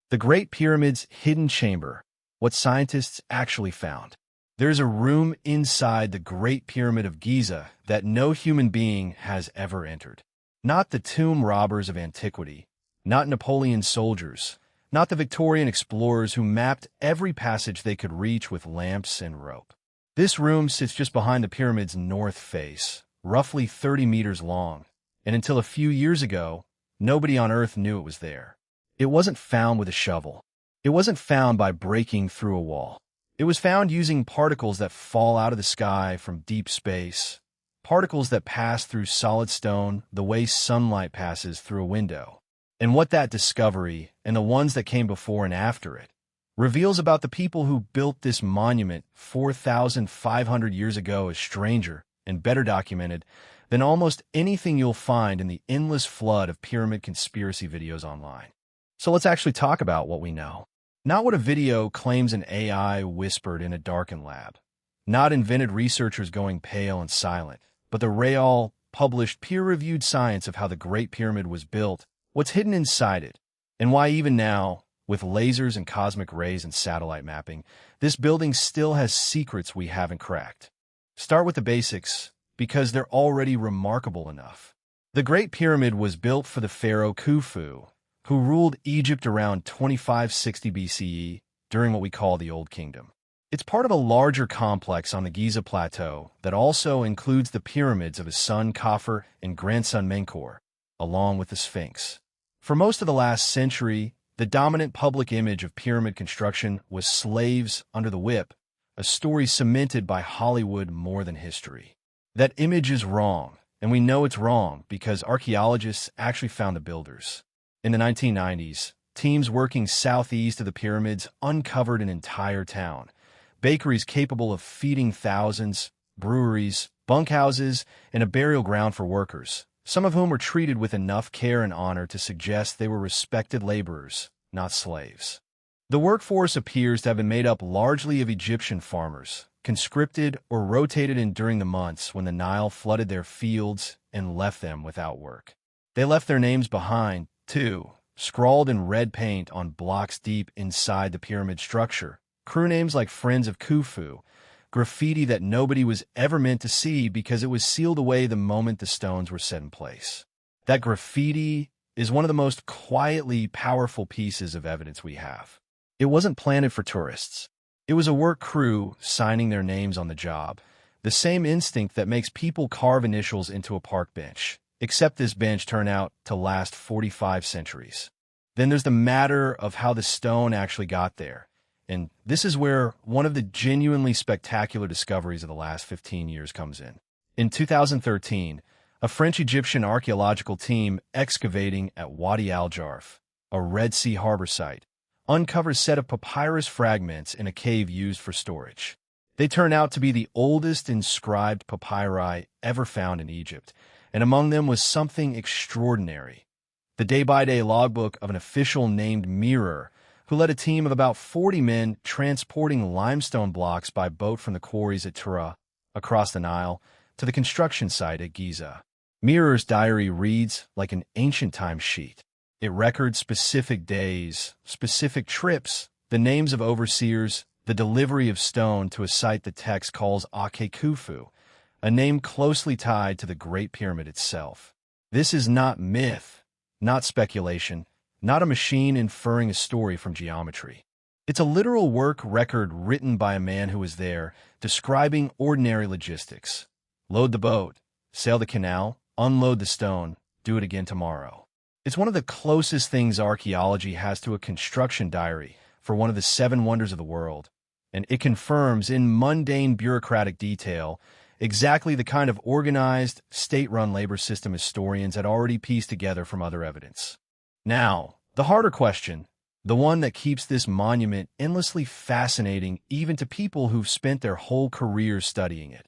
The Great Pyramid's hidden chamber, what scientists actually found. There's a room inside the Great Pyramid of Giza that no human being has ever entered. Not the tomb robbers of antiquity, not Napoleon's soldiers, not the Victorian explorers who mapped every passage they could reach with lamps and rope. This room sits just behind the pyramid's north face, roughly 30 meters long, and until a few years ago, nobody on Earth knew it was there. It wasn't found with a shovel. It wasn't found by breaking through a wall. It was found using particles that fall out of the sky from deep space, particles that pass through solid stone the way sunlight passes through a window. And what that discovery, and the ones that came before and after it, reveals about the people who built this monument 4,500 years ago is stranger and better documented than almost anything you'll find in the endless flood of pyramid conspiracy videos online. So let's actually talk about what we know. Not what a video claims an AI whispered in a darkened lab. Not invented researchers going pale and silent, but the real, published, peer-reviewed science of how the Great Pyramid was built, what's hidden inside it, and why even now, with lasers and cosmic rays and satellite mapping, this building still has secrets we haven't cracked. Start with the basics, because they're already remarkable enough. The Great Pyramid was built for the pharaoh Khufu, who ruled Egypt around 2560 BCE during what we call the Old Kingdom. It's part of a larger complex on the Giza Plateau that also includes the pyramids of his son Khafre and grandson Menkaure, along with the Sphinx. For most of the last century, the dominant public image of pyramid construction was slaves under the whip, a story cemented by Hollywood more than history. That image is wrong, and we know it's wrong because archaeologists actually found the builders. In the 1990s, teams working southeast of the pyramids uncovered an entire town, bakeries capable of feeding thousands, breweries, bunkhouses, and a burial ground for workers, some of whom were treated with enough care and honor to suggest they were respected laborers, not slaves. The workforce appears to have been made up largely of Egyptian farmers, conscripted or rotated in during the months when the Nile flooded their fields and left them without work. They left their names behind, too, scrawled in red paint on blocks deep inside the pyramid structure. Crew names like Friends of Khufu, graffiti that nobody was ever meant to see because it was sealed away the moment the stones were set in place. That graffiti is one of the most quietly powerful pieces of evidence we have. It wasn't planted for tourists. It was a work crew signing their names on the job, the same instinct that makes people carve initials into a park bench, except this bench turned out to last 45 centuries. Then there's the matter of how the stone actually got there. And this is where one of the genuinely spectacular discoveries of the last 15 years comes in. In 2013, a French-Egyptian archaeological team excavating at Wadi al-Jarf, a Red Sea harbor site, uncovered a set of papyrus fragments in a cave used for storage. They turned out to be the oldest inscribed papyri ever found in Egypt, and among them was something extraordinary. The day-by-day logbook of an official named Mirror, who led a team of about 40 men transporting limestone blocks by boat from the quarries at Tura, across the Nile, to the construction site at Giza. Mirror's diary reads like an ancient time sheet. It records specific days, specific trips, the names of overseers, the delivery of stone to a site the text calls Ake Khufu, a name closely tied to the Great Pyramid itself. This is not myth, not speculation, not a machine inferring a story from geometry. It's a literal work record written by a man who was there, describing ordinary logistics. Load the boat, sail the canal, unload the stone, do it again tomorrow. It's one of the closest things archaeology has to a construction diary for one of the 7 wonders of the world, and it confirms in mundane bureaucratic detail exactly the kind of organized, state-run labor system historians had already pieced together from other evidence. Now, the harder question, the one that keeps this monument endlessly fascinating even to people who've spent their whole careers studying it.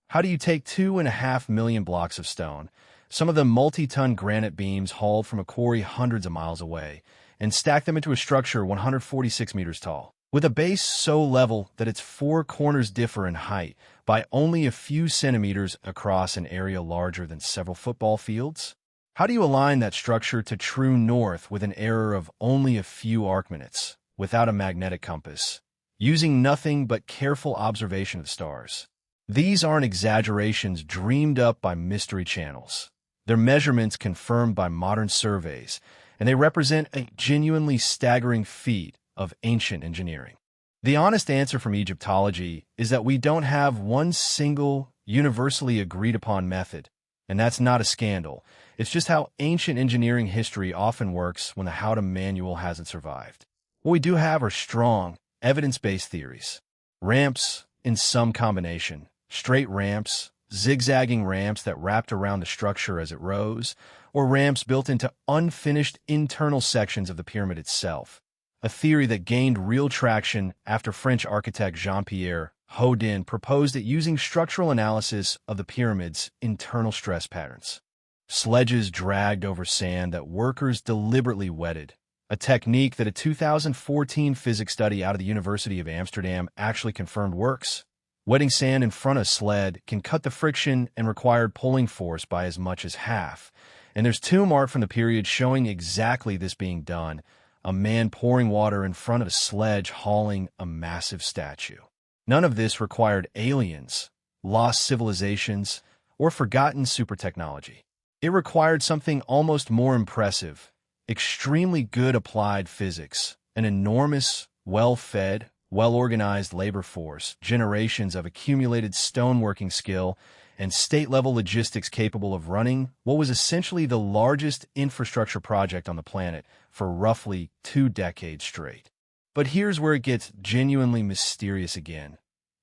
How do you take 2.5 million blocks of stone, some of them multi-ton granite beams hauled from a quarry hundreds of miles away, and stack them into a structure 146 meters tall, with a base so level that its 4 corners differ in height by only a few centimeters across an area larger than several football fields? How do you align that structure to true north with an error of only a few arcminutes, without a magnetic compass, using nothing but careful observation of the stars? These aren't exaggerations dreamed up by mystery channels. They're measurements confirmed by modern surveys, and they represent a genuinely staggering feat of ancient engineering. The honest answer from Egyptology is that we don't have one single, universally agreed-upon method, and that's not a scandal. It's just how ancient engineering history often works when the how-to manual hasn't survived. What we do have are strong, evidence-based theories. Ramps in some combination, straight ramps, zigzagging ramps that wrapped around the structure as it rose, or ramps built into unfinished internal sections of the pyramid itself. A theory that gained real traction after French architect Jean-Pierre Houdin proposed it using structural analysis of the pyramid's internal stress patterns. Sledges dragged over sand that workers deliberately wetted, a technique that a 2014 physics study out of the University of Amsterdam actually confirmed works. Wetting sand in front of a sled can cut the friction and required pulling force by as much as half. And there's tomb art from the period showing exactly this being done, a man pouring water in front of a sledge hauling a massive statue. None of this required aliens, lost civilizations, or forgotten super technology. It required something almost more impressive, extremely good applied physics, an enormous, well-fed, well-organized labor force, generations of accumulated stoneworking skill, and state-level logistics capable of running what was essentially the largest infrastructure project on the planet for roughly 2 decades straight. But here's where it gets genuinely mysterious again.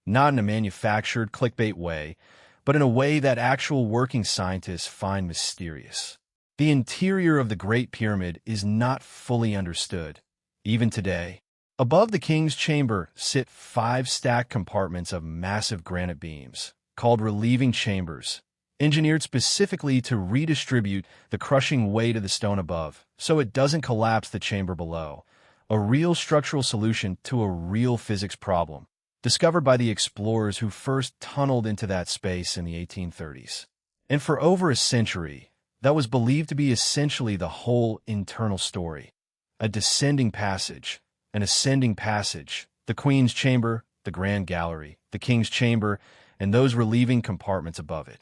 Not in a manufactured clickbait way, but in a way that actual working scientists find mysterious. The interior of the Great Pyramid is not fully understood, even today. Above the king's chamber sit 5 stacked compartments of massive granite beams, called relieving chambers, engineered specifically to redistribute the crushing weight of the stone above, so it doesn't collapse the chamber below. A real structural solution to a real physics problem, discovered by the explorers who first tunneled into that space in the 1830s. And for over a century, that was believed to be essentially the whole internal story. A descending passage, an ascending passage, the Queen's Chamber, the Grand Gallery, the King's Chamber, and those relieving compartments above it.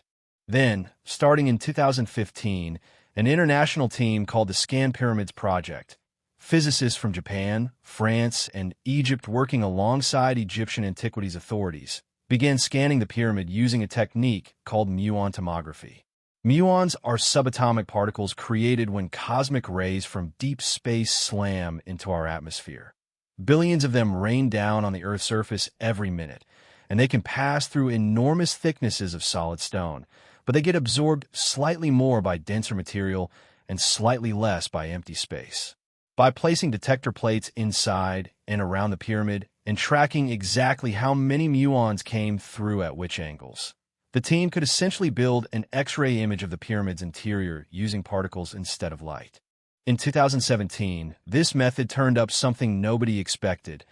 Then, starting in 2015, an international team called the Scan Pyramids Project, physicists from Japan, France, and Egypt working alongside Egyptian antiquities authorities, began scanning the pyramid using a technique called muon tomography. Muons are subatomic particles created when cosmic rays from deep space slam into our atmosphere. Billions of them rain down on the Earth's surface every minute, and they can pass through enormous thicknesses of solid stone, but they get absorbed slightly more by denser material and slightly less by empty space. By placing detector plates inside and around the pyramid and tracking exactly how many muons came through at which angles, the team could essentially build an X-ray image of the pyramid's interior using particles instead of light. In 2017, this method turned up something nobody expected: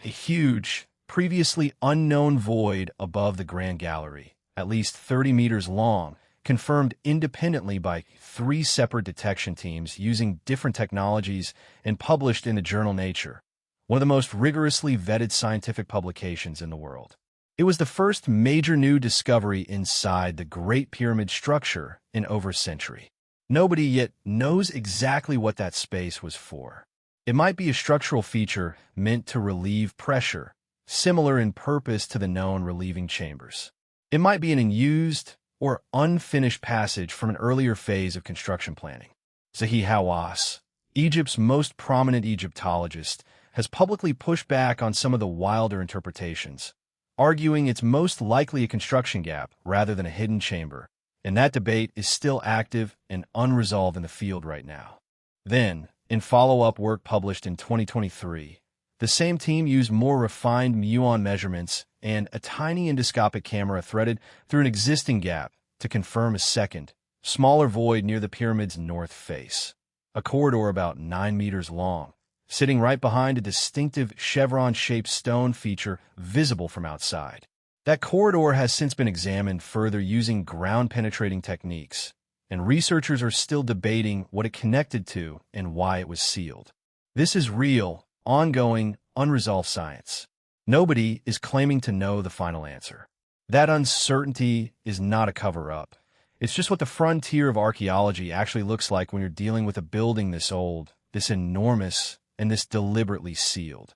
a huge, previously unknown void above the Grand Gallery, at least 30 meters long, confirmed independently by 3 separate detection teams using different technologies and published in the journal Nature, one of the most rigorously vetted scientific publications in the world. It was the first major new discovery inside the Great Pyramid structure in over a century. Nobody yet knows exactly what that space was for. It might be a structural feature meant to relieve pressure, similar in purpose to the known relieving chambers. It might be an unused or unfinished passage from an earlier phase of construction planning. Zahi Hawass, Egypt's most prominent Egyptologist, has publicly pushed back on some of the wilder interpretations, arguing it's most likely a construction gap rather than a hidden chamber, and that debate is still active and unresolved in the field right now. Then, in follow-up work published in 2023, the same team used more refined muon measurements and a tiny endoscopic camera threaded through an existing gap to confirm a second, smaller void near the pyramid's north face, a corridor about 9 meters long, sitting right behind a distinctive chevron-shaped stone feature visible from outside. That corridor has since been examined further using ground-penetrating techniques, and researchers are still debating what it connected to and why it was sealed. This is real, ongoing, unresolved science. Nobody is claiming to know the final answer. That uncertainty is not a cover-up. It's just what the frontier of archaeology actually looks like when you're dealing with a building this old, this enormous, and this deliberately sealed.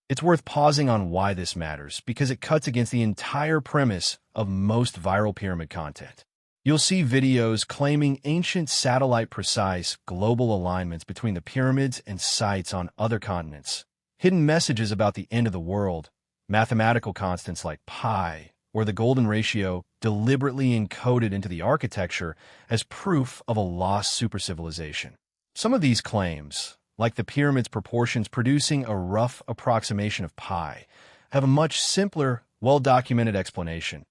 It's worth pausing on why this matters, because it cuts against the entire premise of most viral pyramid content. You'll see videos claiming ancient satellite-precise global alignments between the pyramids and sites on other continents, hidden messages about the end of the world, mathematical constants like pi, or the golden ratio deliberately encoded into the architecture as proof of a lost supercivilization. Some of these claims, like the pyramid's proportions producing a rough approximation of pi, have a much simpler, well-documented explanation.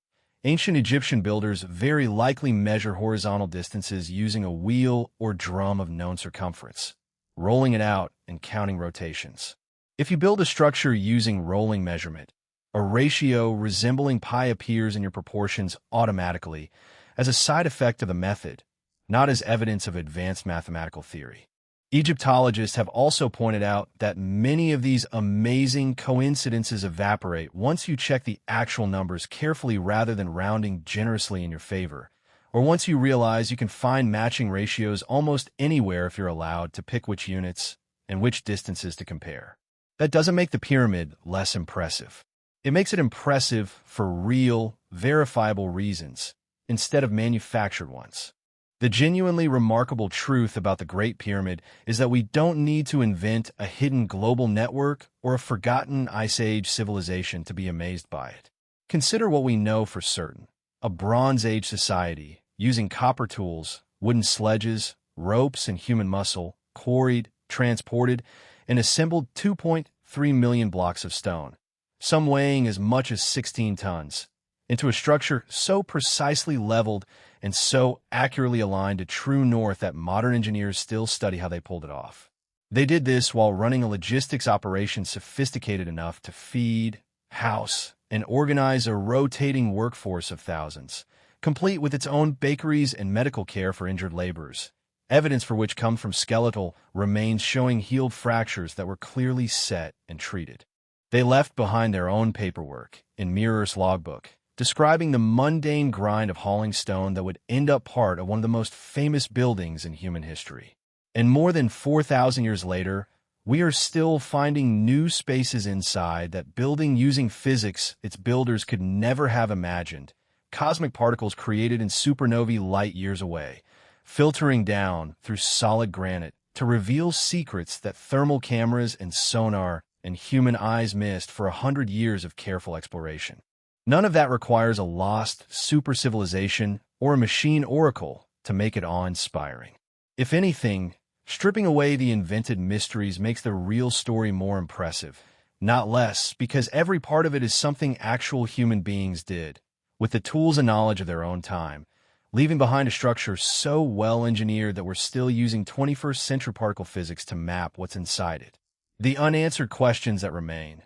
Ancient Egyptian builders very likely measure horizontal distances using a wheel or drum of known circumference, rolling it out and counting rotations. If you build a structure using rolling measurement, a ratio resembling pi appears in your proportions automatically as a side effect of the method, not as evidence of advanced mathematical theory. Egyptologists have also pointed out that many of these amazing coincidences evaporate once you check the actual numbers carefully rather than rounding generously in your favor, or once you realize you can find matching ratios almost anywhere if you're allowed to pick which units and which distances to compare. That doesn't make the pyramid less impressive. It makes it impressive for real, verifiable reasons, instead of manufactured ones. The genuinely remarkable truth about the Great Pyramid is that we don't need to invent a hidden global network or a forgotten Ice Age civilization to be amazed by it. Consider what we know for certain. A Bronze Age society, using copper tools, wooden sledges, ropes, and human muscle, quarried, transported, and assembled 2.3 million blocks of stone, some weighing as much as 16 tons, into a structure so precisely leveled and so accurately aligned to true north that modern engineers still study how they pulled it off. They did this while running a logistics operation sophisticated enough to feed, house, and organize a rotating workforce of thousands, complete with its own bakeries and medical care for injured laborers, evidence for which come from skeletal remains showing healed fractures that were clearly set and treated. They left behind their own paperwork in Mirror's logbook, describing the mundane grind of hauling stone that would end up part of one of the most famous buildings in human history. And more than 4,000 years later, we are still finding new spaces inside that building using physics its builders could never have imagined, cosmic particles created in supernovae light years away, filtering down through solid granite to reveal secrets that thermal cameras and sonar and human eyes missed for 100 years of careful exploration. None of that requires a lost super-civilization or a machine oracle to make it awe-inspiring. If anything, stripping away the invented mysteries makes the real story more impressive, not less, because every part of it is something actual human beings did, with the tools and knowledge of their own time, leaving behind a structure so well-engineered that we're still using 21st century particle physics to map what's inside it. The unanswered questions that remain: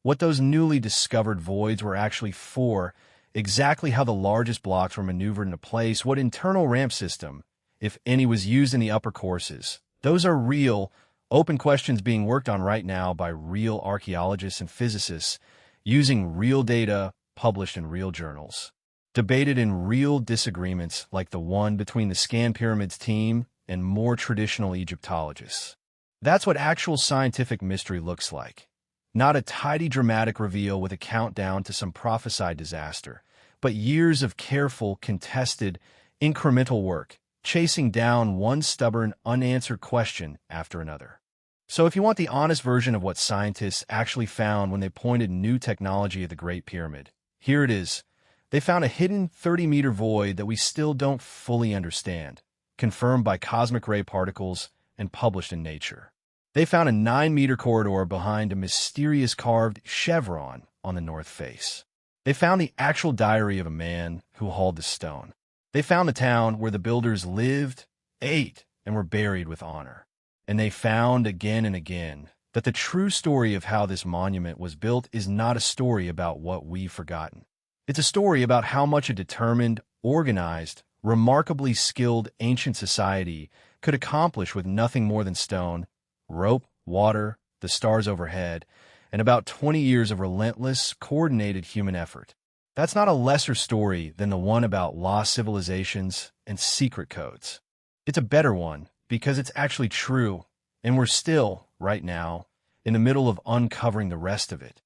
what those newly discovered voids were actually for, exactly how the largest blocks were maneuvered into place, what internal ramp system, if any, was used in the upper courses. Those are real, open questions being worked on right now by real archaeologists and physicists, using real data published in real journals, debated in real disagreements like the one between the Scan Pyramids team and more traditional Egyptologists. That's what actual scientific mystery looks like. Not a tidy dramatic reveal with a countdown to some prophesied disaster, but years of careful, contested, incremental work, chasing down one stubborn, unanswered question after another. So if you want the honest version of what scientists actually found when they pointed new technology at the Great Pyramid, here it is. They found a hidden 30-meter void that we still don't fully understand, confirmed by cosmic ray particles and published in Nature. They found a 9-meter corridor behind a mysterious carved chevron on the north face. They found the actual diary of a man who hauled the stone. They found the town where the builders lived, ate, and were buried with honor. And they found again and again that the true story of how this monument was built is not a story about what we've forgotten. It's a story about how much a determined, organized, remarkably skilled ancient society could accomplish with nothing more than stone, rope, water, the stars overhead, and about 20 years of relentless, coordinated human effort. That's not a lesser story than the one about lost civilizations and secret codes. It's a better one because it's actually true, and we're still, right now, in the middle of uncovering the rest of it.